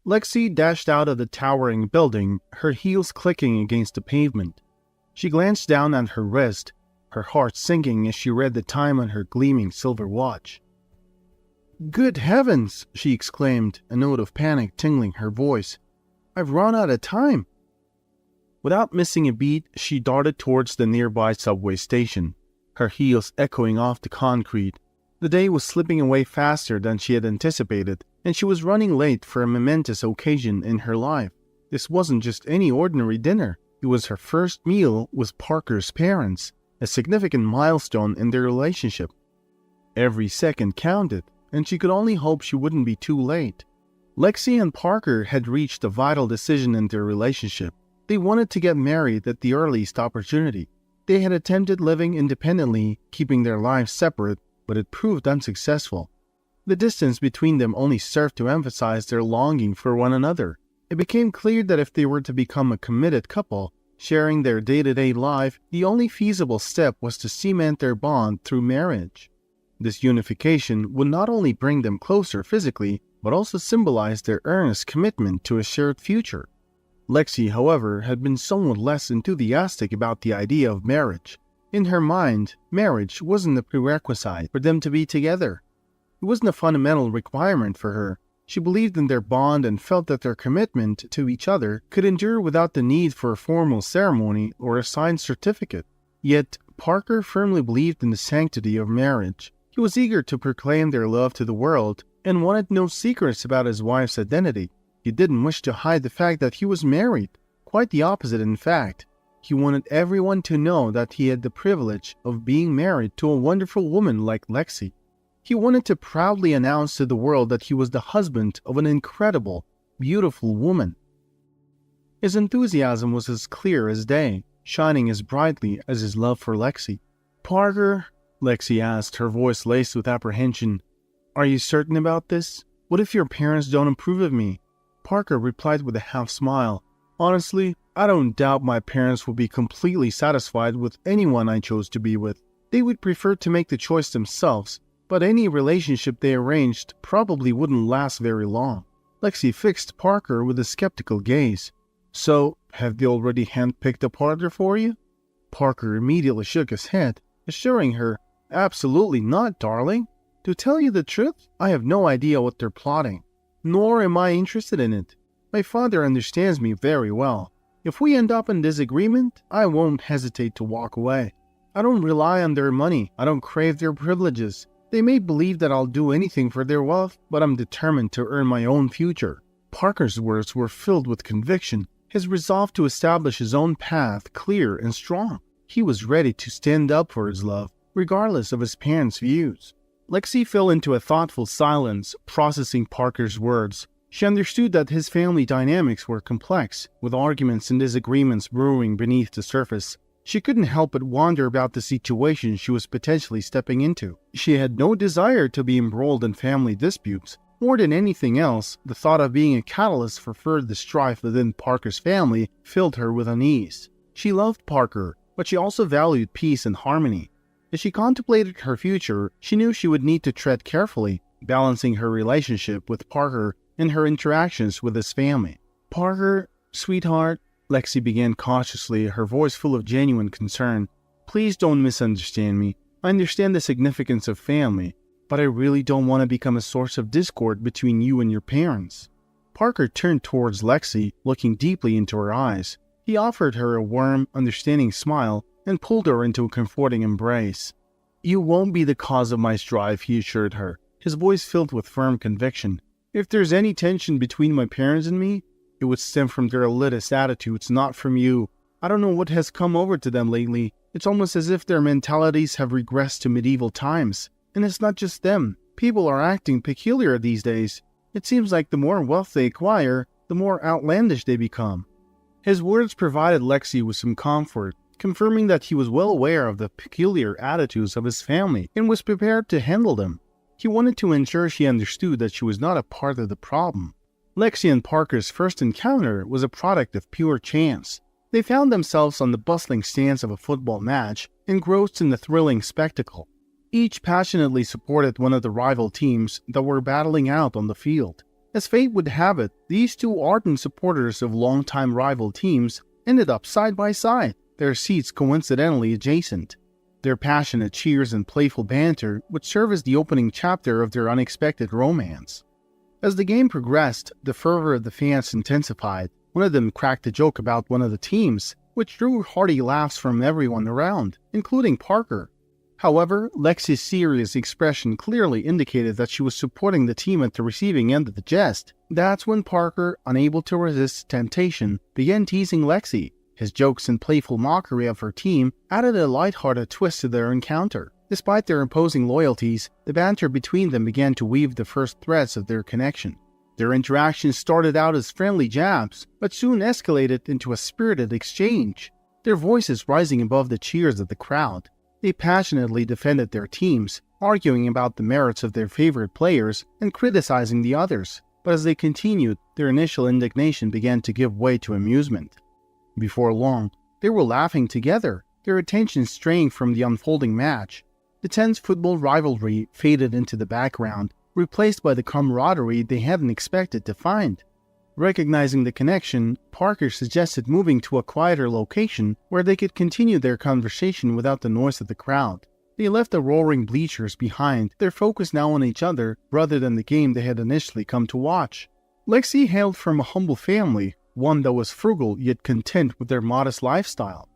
Lexi dashed out of the towering building, her heels clicking against the pavement. She glanced down at her wrist, her heart sinking as she read the time on her gleaming silver watch. "Good heavens!" she exclaimed, a note of panic tingling her voice. "I've run out of time." Without missing a beat, she darted towards the nearby subway station, her heels echoing off the concrete. The day was slipping away faster than she had anticipated, and she was running late for a momentous occasion in her life. This wasn't just any ordinary dinner. It was her first meal with Parker's parents, a significant milestone in their relationship. Every second counted, and she could only hope she wouldn't be too late. Lexi and Parker had reached a vital decision in their relationship. They wanted to get married at the earliest opportunity. They had attempted living independently, keeping their lives separate, but it proved unsuccessful. The distance between them only served to emphasize their longing for one another. It became clear that if they were to become a committed couple, sharing their day-to-day life, the only feasible step was to cement their bond through marriage. This unification would not only bring them closer physically, but also symbolize their earnest commitment to a shared future. Lexi, however, had been somewhat less enthusiastic about the idea of marriage. In her mind, marriage wasn't a prerequisite for them to be together. It wasn't a fundamental requirement for her. She believed in their bond and felt that their commitment to each other could endure without the need for a formal ceremony or a signed certificate. Yet, Parker firmly believed in the sanctity of marriage. He was eager to proclaim their love to the world and wanted no secrets about his wife's identity. He didn't wish to hide the fact that he was married. Quite the opposite, in fact. He wanted everyone to know that he had the privilege of being married to a wonderful woman like Lexi. He wanted to proudly announce to the world that he was the husband of an incredible, beautiful woman. His enthusiasm was as clear as day, shining as brightly as his love for Lexi. "Parker," Lexi asked, her voice laced with apprehension, "are you certain about this? What if your parents don't approve of me?" Parker replied with a half smile, "Honestly, I don't doubt my parents would be completely satisfied with anyone I chose to be with. They would prefer to make the choice themselves, but any relationship they arranged probably wouldn't last very long." Lexi fixed Parker with a skeptical gaze. "So, have they already handpicked a partner for you?" Parker immediately shook his head, assuring her, "Absolutely not, darling. To tell you the truth, I have no idea what they're plotting. Nor am I interested in it. My father understands me very well. If we end up in disagreement, I won't hesitate to walk away. I don't rely on their money. I don't crave their privileges. They may believe that I'll do anything for their wealth, but I'm determined to earn my own future." Parker's words were filled with conviction, his resolve to establish his own path clear and strong. He was ready to stand up for his love, regardless of his parents' views. Lexi fell into a thoughtful silence, processing Parker's words. She understood that his family dynamics were complex, with arguments and disagreements brewing beneath the surface. She couldn't help but wonder about the situation she was potentially stepping into. She had no desire to be embroiled in family disputes. More than anything else, the thought of being a catalyst for further strife within Parker's family filled her with unease. She loved Parker, but she also valued peace and harmony. As she contemplated her future, she knew she would need to tread carefully, balancing her relationship with Parker and her interactions with his family. "Parker, sweetheart," Lexi began cautiously, her voice full of genuine concern. "Please don't misunderstand me. I understand the significance of family, but I really don't want to become a source of discord between you and your parents." Parker turned towards Lexi, looking deeply into her eyes. He offered her a warm, understanding smile and pulled her into a comforting embrace. "You won't be the cause of my strife," he assured her, his voice filled with firm conviction. "If there's any tension between my parents and me, it would stem from their elitist attitudes, not from you. I don't know what has come over to them lately. It's almost as if their mentalities have regressed to medieval times. And it's not just them. People are acting peculiar these days. It seems like the more wealth they acquire, the more outlandish they become." His words provided Lexi with some comfort, confirming that he was well aware of the peculiar attitudes of his family and was prepared to handle them. He wanted to ensure she understood that she was not a part of the problem. Lexi and Parker's first encounter was a product of pure chance. They found themselves on the bustling stands of a football match, engrossed in the thrilling spectacle. Each passionately supported one of the rival teams that were battling out on the field. As fate would have it, these two ardent supporters of longtime rival teams ended up side by side, their seats coincidentally adjacent. Their passionate cheers and playful banter would serve as the opening chapter of their unexpected romance. As the game progressed, the fervor of the fans intensified. One of them cracked a joke about one of the teams, which drew hearty laughs from everyone around, including Parker. However, Lexi's serious expression clearly indicated that she was supporting the team at the receiving end of the jest. That's when Parker, unable to resist temptation, began teasing Lexi. His jokes and playful mockery of her team added a lighthearted twist to their encounter. Despite their opposing loyalties, the banter between them began to weave the first threads of their connection. Their interaction started out as friendly jabs, but soon escalated into a spirited exchange. Their voices rising above the cheers of the crowd, they passionately defended their teams, arguing about the merits of their favorite players and criticizing the others. But as they continued, their initial indignation began to give way to amusement. Before long, they were laughing together, their attention straying from the unfolding match. The tense football rivalry faded into the background, replaced by the camaraderie they hadn't expected to find. Recognizing the connection, Parker suggested moving to a quieter location where they could continue their conversation without the noise of the crowd. They left the roaring bleachers behind, their focus now on each other rather than the game they had initially come to watch. Lexi hailed from a humble family, one that was frugal yet content with their modest lifestyle.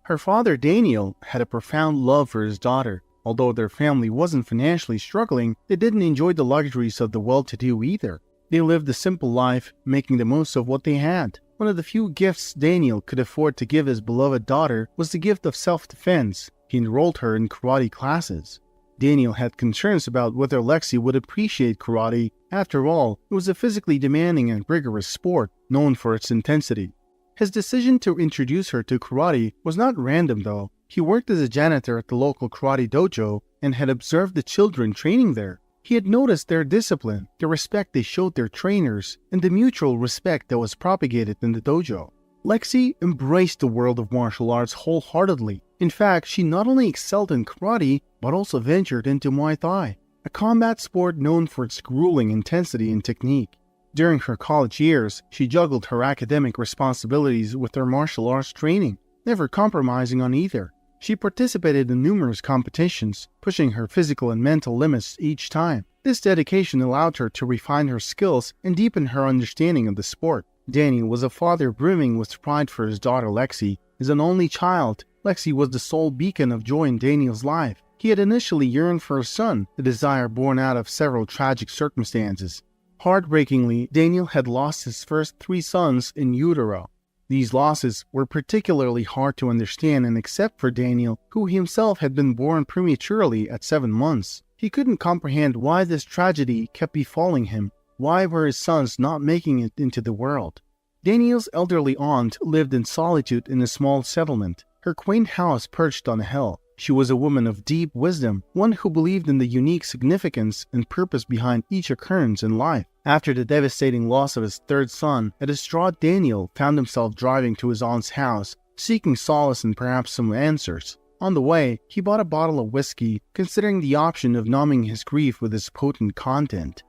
Her father, Daniel, had a profound love for his daughter. Although their family wasn't financially struggling, they didn't enjoy the luxuries of the well-to-do either. They lived a simple life, making the most of what they had. One of the few gifts Daniel could afford to give his beloved daughter was the gift of self-defense. He enrolled her in karate classes. Daniel had concerns about whether Lexi would appreciate karate. After all, it was a physically demanding and rigorous sport, known for its intensity. His decision to introduce her to karate was not random though. He worked as a janitor at the local karate dojo and had observed the children training there. He had noticed their discipline, the respect they showed their trainers, and the mutual respect that was propagated in the dojo. Lexi embraced the world of martial arts wholeheartedly. In fact, she not only excelled in karate, but also ventured into Muay Thai, a combat sport known for its grueling intensity and technique. During her college years, she juggled her academic responsibilities with her martial arts training, never compromising on either. She participated in numerous competitions, pushing her physical and mental limits each time. This dedication allowed her to refine her skills and deepen her understanding of the sport. Daniel was a father brimming with pride for his daughter Lexi. As an only child, Lexi was the sole beacon of joy in Daniel's life. He had initially yearned for a son, a desire born out of several tragic circumstances. Heartbreakingly, Daniel had lost his first 3 sons in utero. These losses were particularly hard to understand and accept for Daniel, who himself had been born prematurely at 7 months. He couldn't comprehend why this tragedy kept befalling him. Why were his sons not making it into the world? Daniel's elderly aunt lived in solitude in a small settlement, her quaint house perched on a hill. She was a woman of deep wisdom, one who believed in the unique significance and purpose behind each occurrence in life. After the devastating loss of his 3rd son, a distraught Daniel found himself driving to his aunt's house, seeking solace and perhaps some answers. On the way, he bought a bottle of whiskey, considering the option of numbing his grief with its potent content.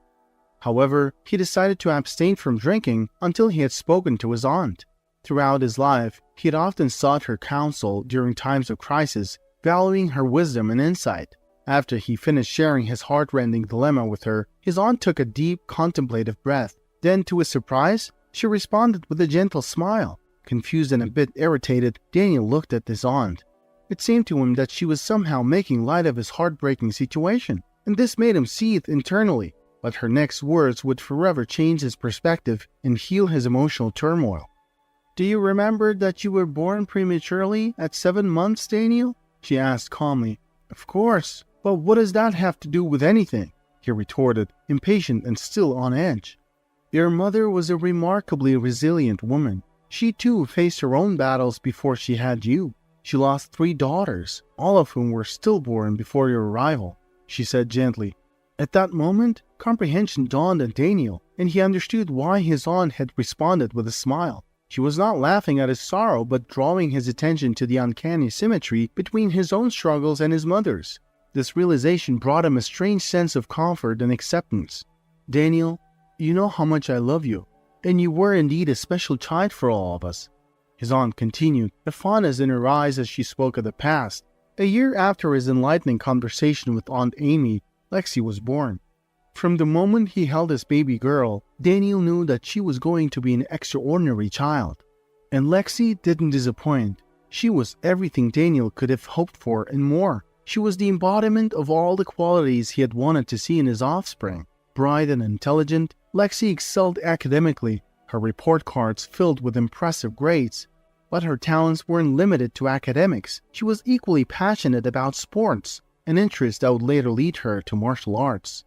However, he decided to abstain from drinking until he had spoken to his aunt. Throughout his life, he had often sought her counsel during times of crisis, valuing her wisdom and insight. After he finished sharing his heart-rending dilemma with her, his aunt took a deep, contemplative breath. Then, to his surprise, she responded with a gentle smile. Confused and a bit irritated, Daniel looked at his aunt. It seemed to him that she was somehow making light of his heartbreaking situation, and this made him seethe internally. But her next words would forever change his perspective and heal his emotional turmoil. "Do you remember that you were born prematurely at 7 months, Daniel?" she asked calmly. "Of course. But what does that have to do with anything?" he retorted, impatient and still on edge. "Your mother was a remarkably resilient woman. She too faced her own battles before she had you. She lost 3 daughters, all of whom were stillborn before your arrival," she said gently. At that moment, comprehension dawned on Daniel, and he understood why his aunt had responded with a smile. She was not laughing at his sorrow, but drawing his attention to the uncanny symmetry between his own struggles and his mother's. This realization brought him a strange sense of comfort and acceptance. "Daniel, You know how much I love you, and you were indeed a special child for all of us." His aunt continued, a fondness in her eyes as she spoke of the past. A year after his enlightening conversation with Aunt Amy, Lexi was born. From the moment he held his baby girl, Daniel knew that she was going to be an extraordinary child. And Lexi didn't disappoint. She was everything Daniel could have hoped for and more. She was the embodiment of all the qualities he had wanted to see in his offspring. Bright and intelligent, Lexi excelled academically, her report cards filled with impressive grades. But her talents weren't limited to academics. She was equally passionate about sports, an interest that would later lead her to martial arts.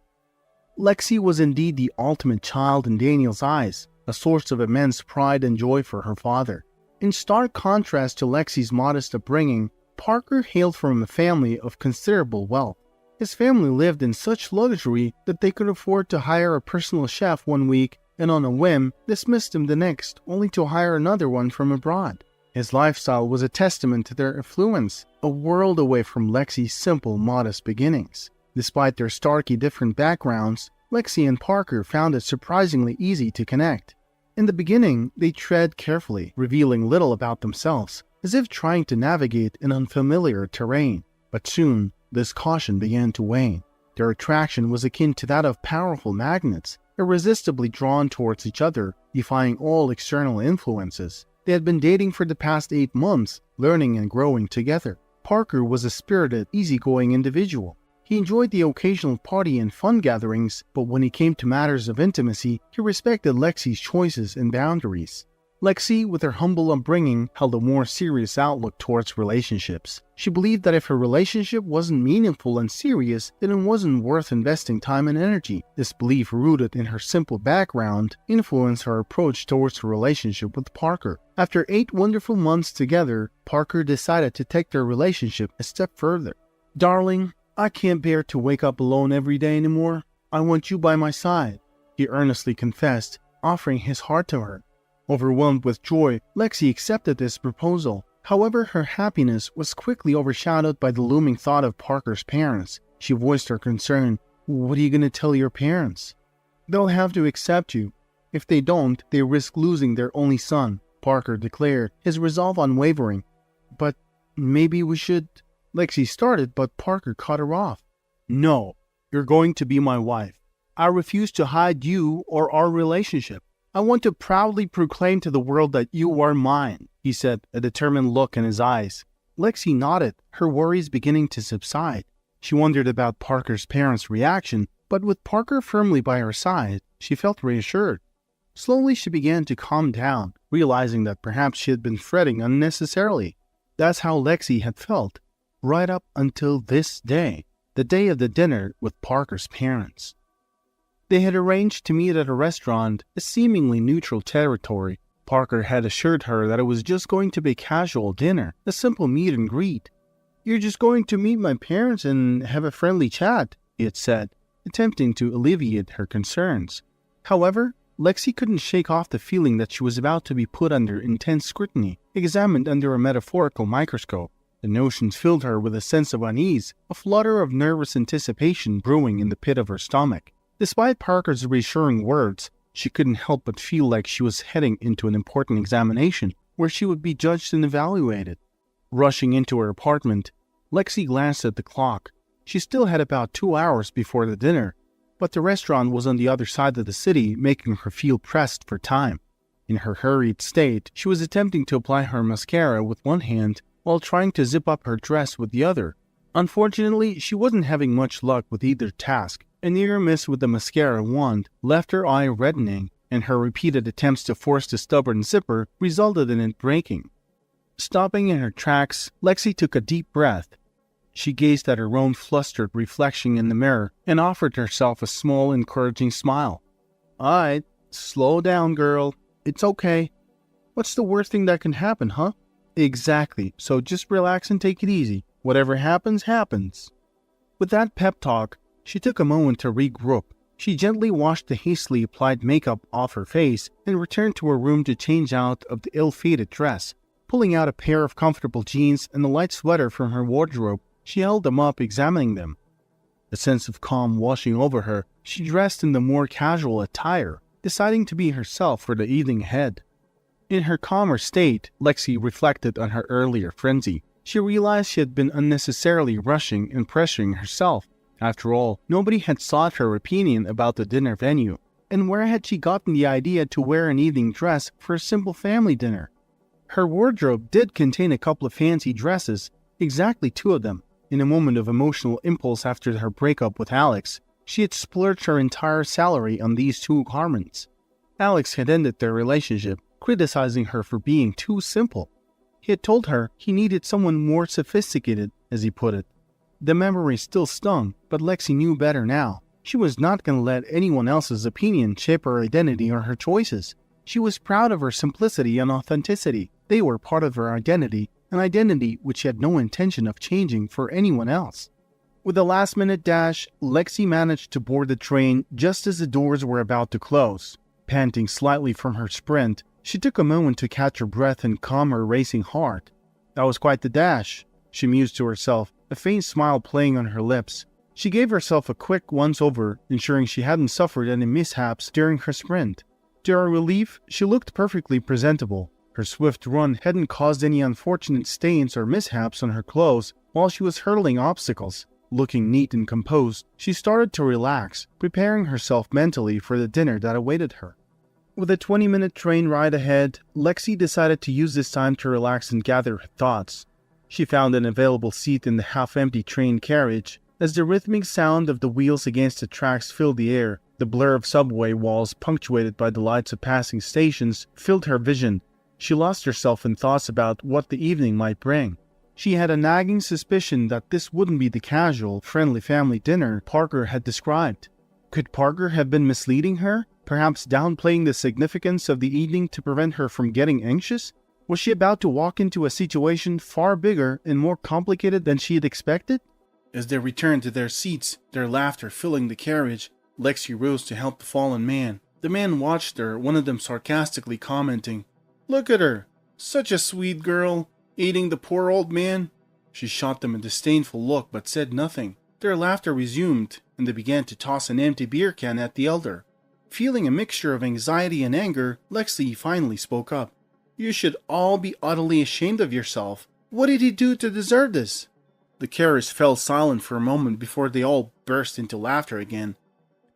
Lexi was indeed the ultimate child in Daniel's eyes, a source of immense pride and joy for her father. In stark contrast to Lexi's modest upbringing, Parker hailed from a family of considerable wealth. His family lived in such luxury that they could afford to hire a personal chef one week and on a whim dismissed him the next, only to hire another one from abroad. His lifestyle was a testament to their affluence, a world away from Lexi's simple, modest beginnings. Despite their starkly different backgrounds, Lexi and Parker found it surprisingly easy to connect. In the beginning, they tread carefully, revealing little about themselves, as if trying to navigate an unfamiliar terrain. But soon, this caution began to wane. Their attraction was akin to that of powerful magnets, irresistibly drawn towards each other, defying all external influences. They had been dating for the past 8 months, learning and growing together. Parker was a spirited, easygoing individual. He enjoyed the occasional party and fun gatherings, but when it came to matters of intimacy, he respected Lexi's choices and boundaries. Lexi, with her humble upbringing, held a more serious outlook towards relationships. She believed that if her relationship wasn't meaningful and serious, then it wasn't worth investing time and energy. This belief, rooted in her simple background, influenced her approach towards her relationship with Parker. After 8 wonderful months together, Parker decided to take their relationship a step further. "Darling, I can't bear to wake up alone every day anymore. I want you by my side," he earnestly confessed, offering his heart to her. Overwhelmed with joy, Lexi accepted this proposal. However, her happiness was quickly overshadowed by the looming thought of Parker's parents. She voiced her concern. "What are you going to tell your parents?" "They'll have to accept you. If they don't, they risk losing their only son," Parker declared, his resolve unwavering. "But maybe we should—" Lexi started, but Parker cut her off. "No, you're going to be my wife. I refuse to hide you or our relationship. I want to proudly proclaim to the world that you are mine," he said, a determined look in his eyes. Lexi nodded, her worries beginning to subside. She wondered about Parker's parents' reaction, but with Parker firmly by her side, she felt reassured. Slowly she began to calm down, realizing that perhaps she had been fretting unnecessarily. That's how Lexi had felt, right up until this day, the day of the dinner with Parker's parents. They had arranged to meet at a restaurant, a seemingly neutral territory. Parker had assured her that it was just going to be a casual dinner, a simple meet and greet. "You're just going to meet my parents and have a friendly chat," he had said, attempting to alleviate her concerns. However, Lexi couldn't shake off the feeling that she was about to be put under intense scrutiny, examined under a metaphorical microscope. The notion filled her with a sense of unease, a flutter of nervous anticipation brewing in the pit of her stomach. Despite Parker's reassuring words, she couldn't help but feel like she was heading into an important examination where she would be judged and evaluated. Rushing into her apartment, Lexi glanced at the clock. She still had about 2 hours before the dinner, but the restaurant was on the other side of the city, making her feel pressed for time. In her hurried state, she was attempting to apply her mascara with one hand while trying to zip up her dress with the other. Unfortunately, she wasn't having much luck with either task. A near miss with the mascara wand left her eye reddening, and her repeated attempts to force the stubborn zipper resulted in it breaking. Stopping in her tracks, Lexi took a deep breath. She gazed at her own flustered reflection in the mirror and offered herself a small, encouraging smile. "Alright, slow down, girl. It's okay. What's the worst thing that can happen, huh?" "Exactly, so just relax and take it easy. Whatever happens, happens." With that pep talk, she took a moment to regroup. She gently washed the hastily applied makeup off her face and returned to her room to change out of the ill-fitted dress. Pulling out a pair of comfortable jeans and a light sweater from her wardrobe, she held them up, examining them. A sense of calm washing over her, she dressed in the more casual attire. deciding to be herself for the evening ahead. In her calmer state, Lexi reflected on her earlier frenzy. She realized she had been unnecessarily rushing and pressuring herself. After all, nobody had sought her opinion about the dinner venue, and where had she gotten the idea to wear an evening dress for a simple family dinner? Her wardrobe did contain a couple of fancy dresses, exactly 2 of them. In a moment of emotional impulse after her breakup with Alex, she had splurged her entire salary on these 2 garments. Alex had ended their relationship, criticizing her for being too simple. He had told her he needed someone more sophisticated, as he put it. The memory still stung, but Lexi knew better now. She was not going to let anyone else's opinion shape her identity or her choices. She was proud of her simplicity and authenticity. They were part of her identity, an identity which she had no intention of changing for anyone else. With a last-minute dash, Lexi managed to board the train just as the doors were about to close. Panting slightly from her sprint, she took a moment to catch her breath and calm her racing heart. That was quite the dash, she mused to herself, a faint smile playing on her lips. She gave herself a quick once-over, ensuring she hadn't suffered any mishaps during her sprint. To her relief, she looked perfectly presentable. Her swift run hadn't caused any unfortunate stains or mishaps on her clothes while she was hurdling obstacles. Looking neat and composed, she started to relax, preparing herself mentally for the dinner that awaited her. With a 20-minute train ride ahead, Lexi decided to use this time to relax and gather her thoughts. She found an available seat in the half-empty train carriage. As the rhythmic sound of the wheels against the tracks filled the air, the blur of subway walls punctuated by the lights of passing stations filled her vision. She lost herself in thoughts about what the evening might bring. She had a nagging suspicion that this wouldn't be the casual, friendly family dinner Parker had described. Could Parker have been misleading her, perhaps downplaying the significance of the evening to prevent her from getting anxious? Was she about to walk into a situation far bigger and more complicated than she had expected? As they returned to their seats, their laughter filling the carriage, Lexi rose to help the fallen man. The man watched her, one of them sarcastically commenting, "Look at her, such a sweet girl, aiding the poor old man." She shot them a disdainful look but said nothing. Their laughter resumed, and they began to toss an empty beer can at the elder. Feeling a mixture of anxiety and anger, Lexi finally spoke up. "You should all be utterly ashamed of yourself. What did he do to deserve this?" The carriage fell silent for a moment before they all burst into laughter again.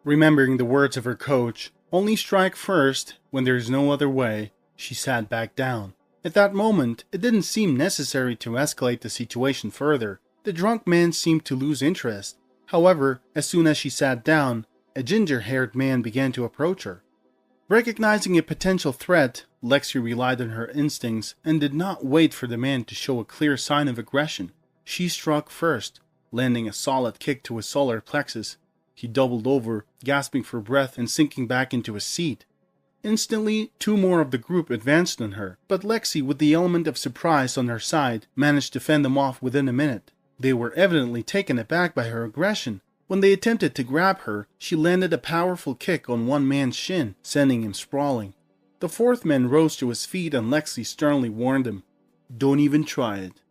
Remembering the words of her coach, "Only strike first when there is no other way," she sat back down. At that moment, it didn't seem necessary to escalate the situation further. The drunk man seemed to lose interest. However, as soon as she sat down, a ginger-haired man began to approach her. Recognizing a potential threat, Lexi relied on her instincts and did not wait for the man to show a clear sign of aggression. She struck first, landing a solid kick to his solar plexus. He doubled over, gasping for breath and sinking back into his seat. Instantly, 2 more of the group advanced on her, but Lexi, with the element of surprise on her side, managed to fend them off within a minute. They were evidently taken aback by her aggression. When they attempted to grab her, she landed a powerful kick on one man's shin, sending him sprawling. The 4th man rose to his feet and Lexi sternly warned him, "Don't even try it."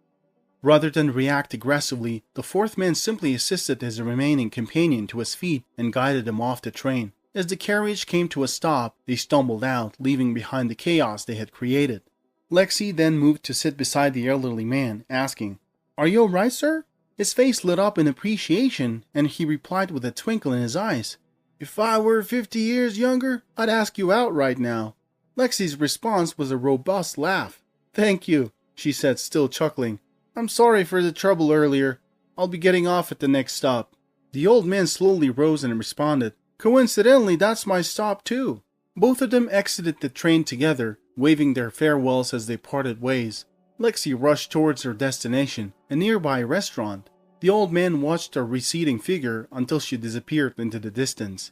Rather than react aggressively, the 4th man simply assisted his remaining companion to his feet and guided him off the train. As the carriage came to a stop, they stumbled out, leaving behind the chaos they had created. Lexi then moved to sit beside the elderly man, asking, "Are you all right, sir?" His face lit up in appreciation, and he replied with a twinkle in his eyes, "If I were 50 years younger, I'd ask you out right now." Lexi's response was a robust laugh. "Thank you," she said, still chuckling. "I'm sorry for the trouble earlier. I'll be getting off at the next stop." The old man slowly rose and responded, "Coincidentally, that's my stop too." Both of them exited the train together, waving their farewells as they parted ways. Lexi rushed towards her destination, a nearby restaurant. The old man watched her receding figure until she disappeared into the distance.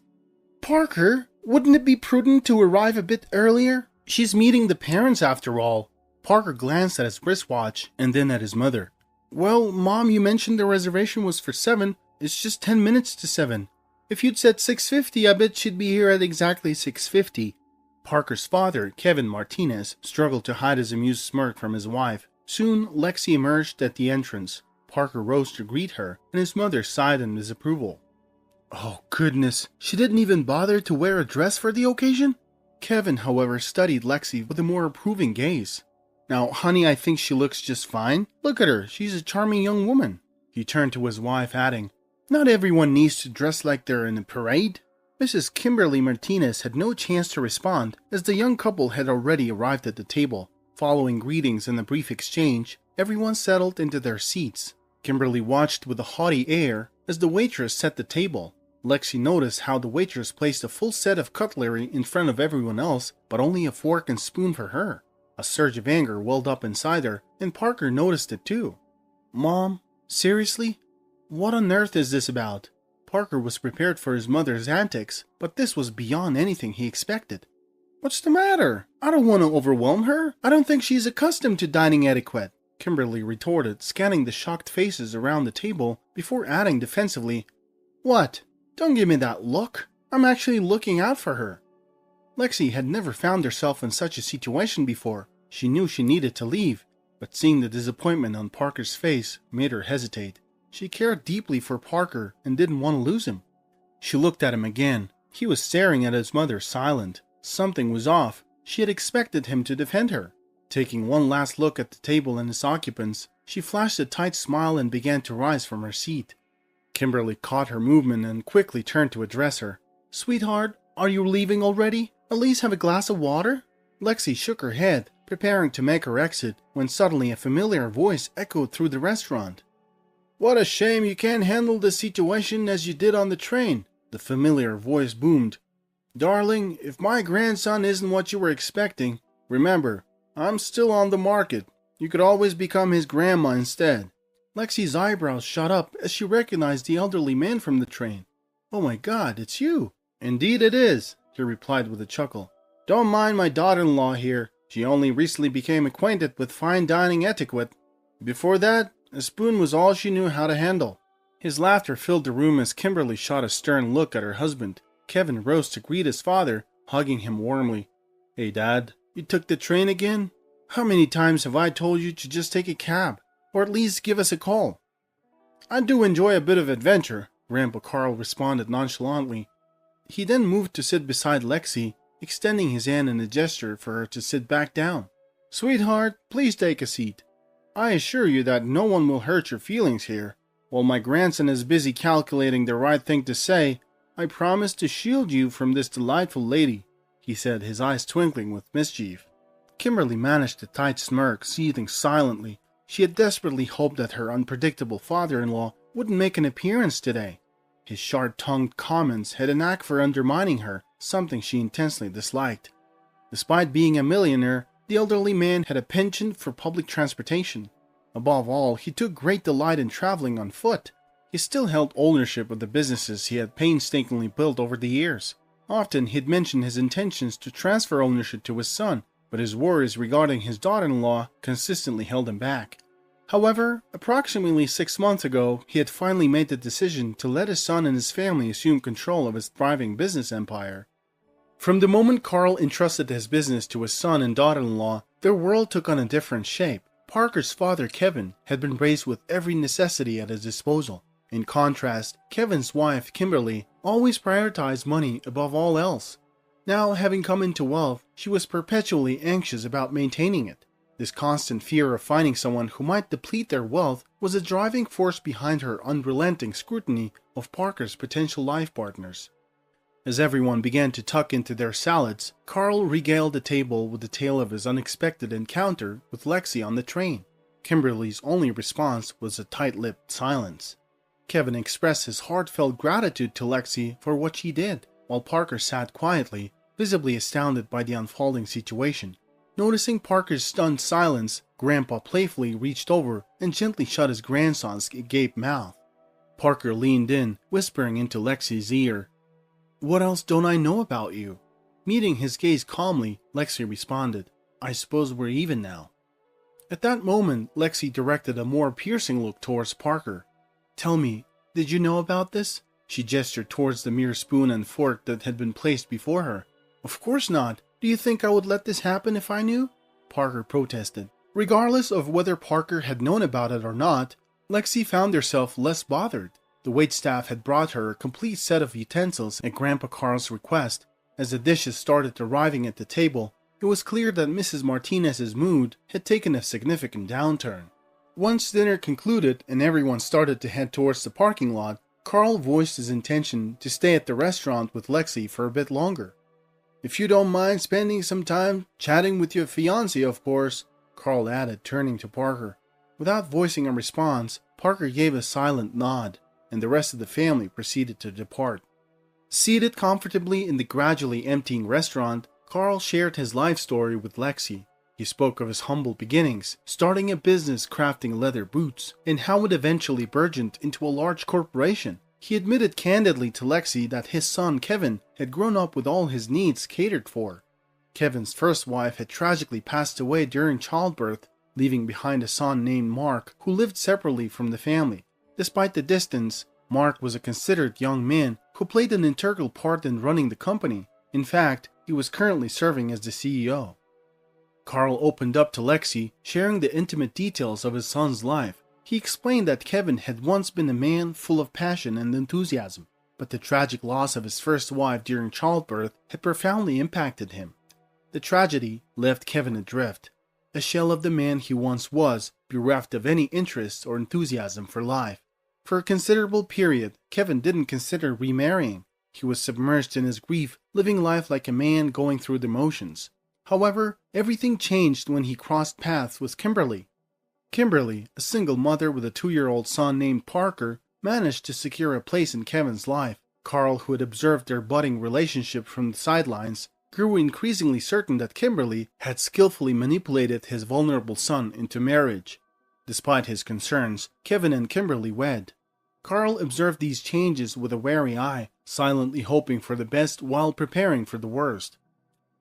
"Parker, wouldn't it be prudent to arrive a bit earlier? She's meeting the parents after all." Parker glanced at his wristwatch and then at his mother. "Well, Mom, you mentioned the reservation was for 7. It's just 10 minutes to 7. If you'd said 6:50, I bet she'd be here at exactly 6:50. Parker's father, Kevin Martinez, struggled to hide his amused smirk from his wife. Soon, Lexi emerged at the entrance. Parker rose to greet her, and his mother sighed in disapproval. Oh, goodness. She didn't even bother to wear a dress for the occasion? Kevin, however, studied Lexi with a more approving gaze. Now, honey, I think she looks just fine. Look at her. She's a charming young woman. He turned to his wife, adding, Not everyone needs to dress like they're in a parade. Mrs. Kimberly Martinez had no chance to respond, as the young couple had already arrived at the table. Following greetings and a brief exchange, everyone settled into their seats. Kimberly watched with a haughty air as the waitress set the table. Lexi noticed how the waitress placed a full set of cutlery in front of everyone else, but only a fork and spoon for her. A surge of anger welled up inside her, and Parker noticed it too. Mom, seriously? What on earth is this about? Parker was prepared for his mother's antics, but this was beyond anything he expected. What's the matter? I don't want to overwhelm her. I don't think she's accustomed to dining etiquette, Kimberly retorted, scanning the shocked faces around the table before adding defensively, What? Don't give me that look. I'm actually looking out for her. Lexi had never found herself in such a situation before. She knew she needed to leave, but seeing the disappointment on Parker's face made her hesitate. She cared deeply for Parker and didn't want to lose him. She looked at him again. He was staring at his mother, silent. Something was off. She had expected him to defend her. Taking one last look at the table and its occupants, she flashed a tight smile and began to rise from her seat. Kimberly caught her movement and quickly turned to address her. Sweetheart, are you leaving already? At least have a glass of water? Lexi shook her head, preparing to make her exit, when suddenly a familiar voice echoed through the restaurant. What a shame you can't handle the situation as you did on the train, the familiar voice boomed. Darling, if my grandson isn't what you were expecting, remember, I'm still on the market. You could always become his grandma instead. Lexi's eyebrows shot up as she recognized the elderly man from the train. Oh my God, it's you. Indeed it is, he replied with a chuckle. Don't mind my daughter-in-law here. She only recently became acquainted with fine dining etiquette. Before that, a spoon was all she knew how to handle. His laughter filled the room as Kimberly shot a stern look at her husband. Kevin rose to greet his father, hugging him warmly. Hey Dad, you took the train again? How many times have I told you to just take a cab? Or at least give us a call? I do enjoy a bit of adventure, Grandpa Carl responded nonchalantly. He then moved to sit beside Lexi, extending his hand in a gesture for her to sit back down. Sweetheart, please take a seat. I assure you that no one will hurt your feelings here. While my grandson is busy calculating the right thing to say, I promise to shield you from this delightful lady, he said, his eyes twinkling with mischief. Kimberly managed a tight smirk, seething silently. She had desperately hoped that her unpredictable father-in-law wouldn't make an appearance today. His sharp-tongued comments had a knack for undermining her, something she intensely disliked. Despite being a millionaire, the elderly man had a penchant for public transportation. Above all, he took great delight in traveling on foot. He still held ownership of the businesses he had painstakingly built over the years. Often he'd mentioned his intentions to transfer ownership to his son, but his worries regarding his daughter-in-law consistently held him back. However, approximately 6 months ago, he had finally made the decision to let his son and his family assume control of his thriving business empire. From the moment Carl entrusted his business to his son and daughter-in-law, their world took on a different shape. Parker's father, Kevin, had been raised with every necessity at his disposal. In contrast, Kevin's wife, Kimberly, always prioritized money above all else. Now, having come into wealth, she was perpetually anxious about maintaining it. This constant fear of finding someone who might deplete their wealth was a driving force behind her unrelenting scrutiny of Parker's potential life partners. As everyone began to tuck into their salads, Carl regaled the table with the tale of his unexpected encounter with Lexi on the train. Kimberly's only response was a tight-lipped silence. Kevin expressed his heartfelt gratitude to Lexi for what she did, while Parker sat quietly, visibly astounded by the unfolding situation. Noticing Parker's stunned silence, Grandpa playfully reached over and gently shut his grandson's agape mouth. Parker leaned in, whispering into Lexi's ear, "What else don't I know about you?" Meeting his gaze calmly, Lexi responded, "I suppose we're even now." At that moment, Lexi directed a more piercing look towards Parker. "Tell me, did you know about this?" She gestured towards the mere spoon and fork that had been placed before her. "Of course not. Do you think I would let this happen if I knew?" Parker protested. Regardless of whether Parker had known about it or not, Lexi found herself less bothered. The waitstaff had brought her a complete set of utensils at Grandpa Carl's request. As the dishes started arriving at the table, it was clear that Mrs. Martinez's mood had taken a significant downturn. Once dinner concluded and everyone started to head towards the parking lot, Carl voiced his intention to stay at the restaurant with Lexi for a bit longer. "If you don't mind spending some time chatting with your fiancé, of course," Carl added, turning to Parker. Without voicing a response, Parker gave a silent nod, and the rest of the family proceeded to depart. Seated comfortably in the gradually emptying restaurant, Carl shared his life story with Lexi. He spoke of his humble beginnings, starting a business crafting leather boots, and how it eventually burgeoned into a large corporation. He admitted candidly to Lexi that his son Kevin had grown up with all his needs catered for. Kevin's first wife had tragically passed away during childbirth, leaving behind a son named Mark who lived separately from the family. Despite the distance, Mark was a considered young man who played an integral part in running the company. In fact, he was currently serving as the CEO. Carl opened up to Lexi, sharing the intimate details of his son's life. He explained that Kevin had once been a man full of passion and enthusiasm, but the tragic loss of his first wife during childbirth had profoundly impacted him. The tragedy left Kevin adrift, a shell of the man he once was, bereft of any interest or enthusiasm for life. For a considerable period, Kevin didn't consider remarrying. He was submerged in his grief, living life like a man going through the motions. However, everything changed when he crossed paths with Kimberly. Kimberly, a single mother with a 2-year-old son named Parker, managed to secure a place in Kevin's life. Carl, who had observed their budding relationship from the sidelines, grew increasingly certain that Kimberly had skillfully manipulated his vulnerable son into marriage. Despite his concerns, Kevin and Kimberly wed. Carl observed these changes with a wary eye, silently hoping for the best while preparing for the worst.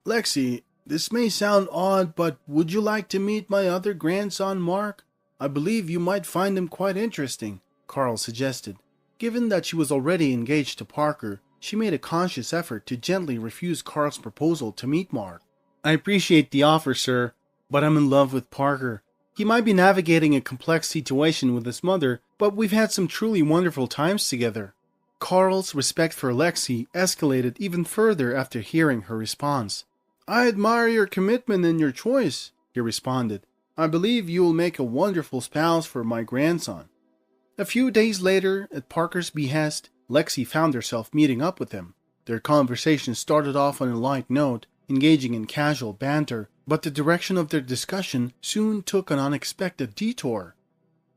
"Lexi, this may sound odd, but would you like to meet my other grandson, Mark? I believe you might find him quite interesting," Carl suggested. Given that she was already engaged to Parker, she made a conscious effort to gently refuse Carl's proposal to meet Mark. "I appreciate the offer, sir, but I'm in love with Parker. He might be navigating a complex situation with his mother, but we've had some truly wonderful times together." Carl's respect for Lexi escalated even further after hearing her response. "I admire your commitment and your choice," he responded. "I believe you will make a wonderful spouse for my grandson." A few days later, at Parker's behest, Lexi found herself meeting up with him. Their conversation started off on a light note, engaging in casual banter, but the direction of their discussion soon took an unexpected detour.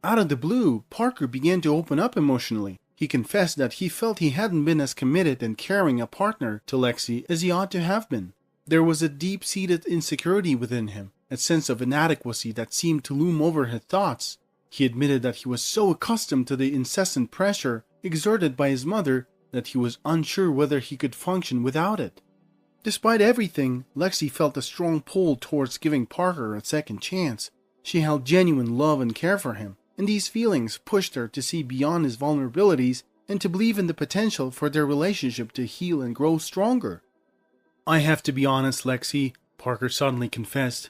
Out of the blue, Parker began to open up emotionally. He confessed that he felt he hadn't been as committed and caring a partner to Lexi as he ought to have been. There was a deep-seated insecurity within him, a sense of inadequacy that seemed to loom over his thoughts. He admitted that he was so accustomed to the incessant pressure exerted by his mother that he was unsure whether he could function without it. Despite everything, Lexi felt a strong pull towards giving Parker a second chance. She held genuine love and care for him, and these feelings pushed her to see beyond his vulnerabilities and to believe in the potential for their relationship to heal and grow stronger. "I have to be honest, Lexi," Parker suddenly confessed.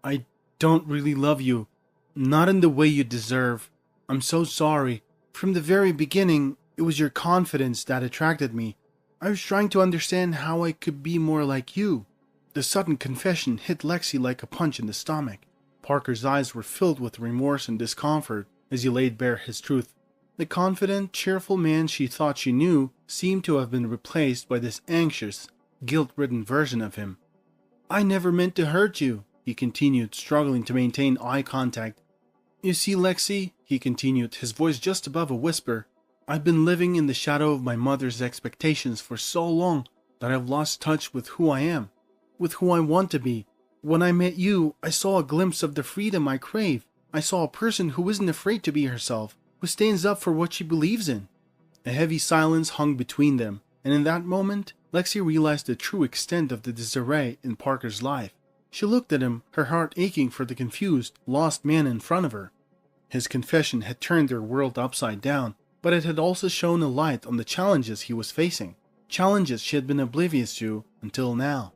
"I don't really love you. Not in the way you deserve. I'm so sorry. From the very beginning, it was your confidence that attracted me. I was trying to understand how I could be more like you." The sudden confession hit Lexi like a punch in the stomach. Parker's eyes were filled with remorse and discomfort as he laid bare his truth. The confident, cheerful man she thought she knew seemed to have been replaced by this anxious, guilt-ridden version of him. "I never meant to hurt you," he continued, struggling to maintain eye contact. "You see, Lexi," he continued, his voice just above a whisper, "I've been living in the shadow of my mother's expectations for so long that I've lost touch with who I am, with who I want to be. When I met you, I saw a glimpse of the freedom I crave. I saw a person who isn't afraid to be herself, who stands up for what she believes in." A heavy silence hung between them, and in that moment, Lexi realized the true extent of the disarray in Parker's life. She looked at him, her heart aching for the confused, lost man in front of her. His confession had turned their world upside down, but it had also shone a light on the challenges he was facing, challenges she had been oblivious to until now.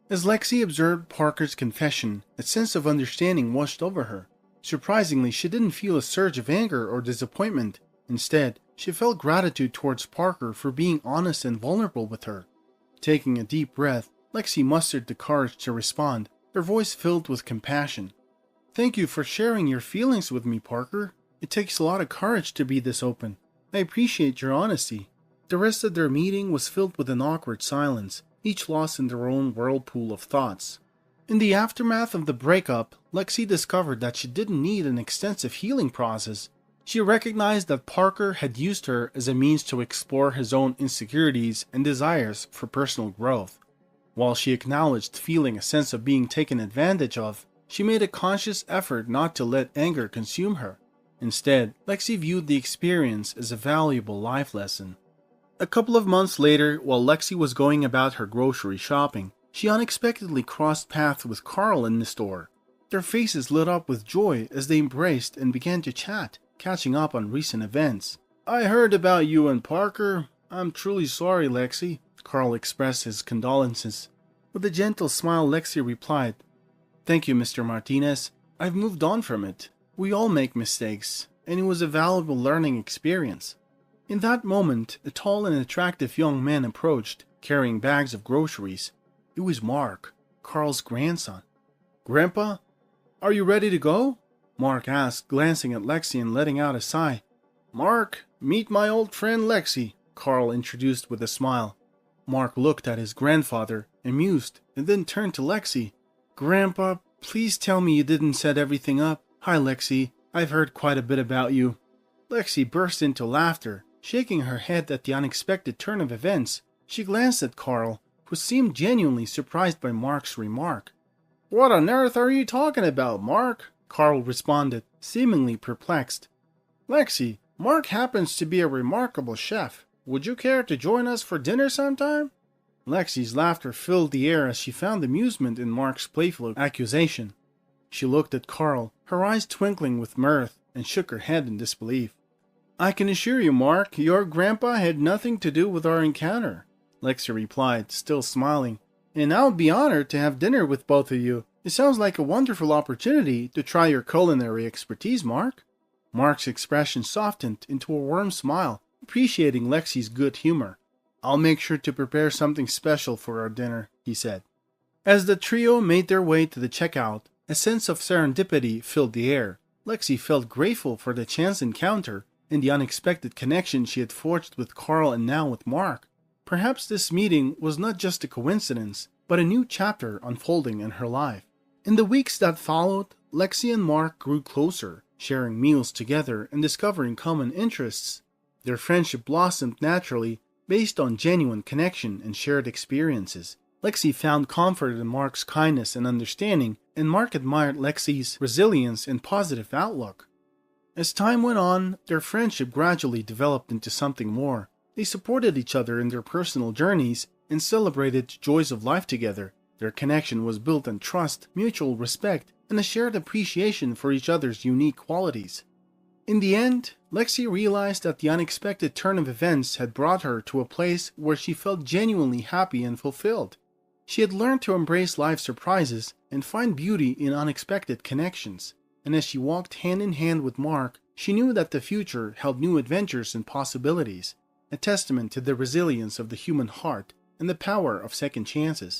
As Lexi observed Parker's confession, a sense of understanding washed over her. Surprisingly, she didn't feel a surge of anger or disappointment. Instead, She felt gratitude towards Parker for being honest and vulnerable with her. Taking a deep breath, Lexi mustered the courage to respond, her voice filled with compassion. "Thank you for sharing your feelings with me, Parker. It takes a lot of courage to be this open. I appreciate your honesty." The rest of their meeting was filled with an awkward silence, each lost in their own whirlpool of thoughts. In the aftermath of the breakup, Lexi discovered that she didn't need an extensive healing process. She recognized that Parker had used her as a means to explore his own insecurities and desires for personal growth. While she acknowledged feeling a sense of being taken advantage of, she made a conscious effort not to let anger consume her. Instead, Lexi viewed the experience as a valuable life lesson. A couple of months later, while Lexi was going about her grocery shopping, she unexpectedly crossed paths with Carl in the store. Their faces lit up with joy as they embraced and began to chat, catching up on recent events. "I heard about you and Parker. I'm truly sorry, Lexi." Carl expressed his condolences. With a gentle smile, Lexi replied, "Thank you, Mr. Martinez. I've moved on from it. We all make mistakes, and it was a valuable learning experience." In that moment, a tall and attractive young man approached, carrying bags of groceries. It was Mark, Carl's grandson. "Grandpa, are you ready to go?" Mark asked, glancing at Lexi and letting out a sigh. "Mark, meet my old friend Lexi," Carl introduced with a smile. Mark looked at his grandfather, amused, and then turned to Lexi. "Grandpa, please tell me you didn't set everything up." "Hi, Lexi. I've heard quite a bit about you." Lexi burst into laughter, shaking her head at the unexpected turn of events. She glanced at Carl, who seemed genuinely surprised by Mark's remark. "What on earth are you talking about, Mark?" Carl responded, seemingly perplexed. "Lexi, Mark happens to be a remarkable chef. Would you care to join us for dinner sometime?" Lexi's laughter filled the air as she found amusement in Mark's playful accusation. She looked at Carl, her eyes twinkling with mirth, and shook her head in disbelief. "I can assure you, Mark, your grandpa had nothing to do with our encounter," Lexi replied, still smiling. "And I would be honored to have dinner with both of you. It sounds like a wonderful opportunity to try your culinary expertise, Mark." Mark's expression softened into a warm smile, appreciating Lexi's good humor. "I'll make sure to prepare something special for our dinner," he said. As the trio made their way to the checkout, a sense of serendipity filled the air. Lexi felt grateful for the chance encounter and the unexpected connection she had forged with Carl and now with Mark. Perhaps this meeting was not just a coincidence, but a new chapter unfolding in her life. In the weeks that followed, Lexi and Mark grew closer, sharing meals together and discovering common interests. Their friendship blossomed naturally, based on genuine connection and shared experiences. Lexi found comfort in Mark's kindness and understanding, and Mark admired Lexi's resilience and positive outlook. As time went on, their friendship gradually developed into something more. They supported each other in their personal journeys and celebrated the joys of life together. Their connection was built on trust, mutual respect, and a shared appreciation for each other's unique qualities. In the end, Lexi realized that the unexpected turn of events had brought her to a place where she felt genuinely happy and fulfilled. She had learned to embrace life's surprises and find beauty in unexpected connections. And as she walked hand in hand with Mark, she knew that the future held new adventures and possibilities, a testament to the resilience of the human heart and the power of second chances.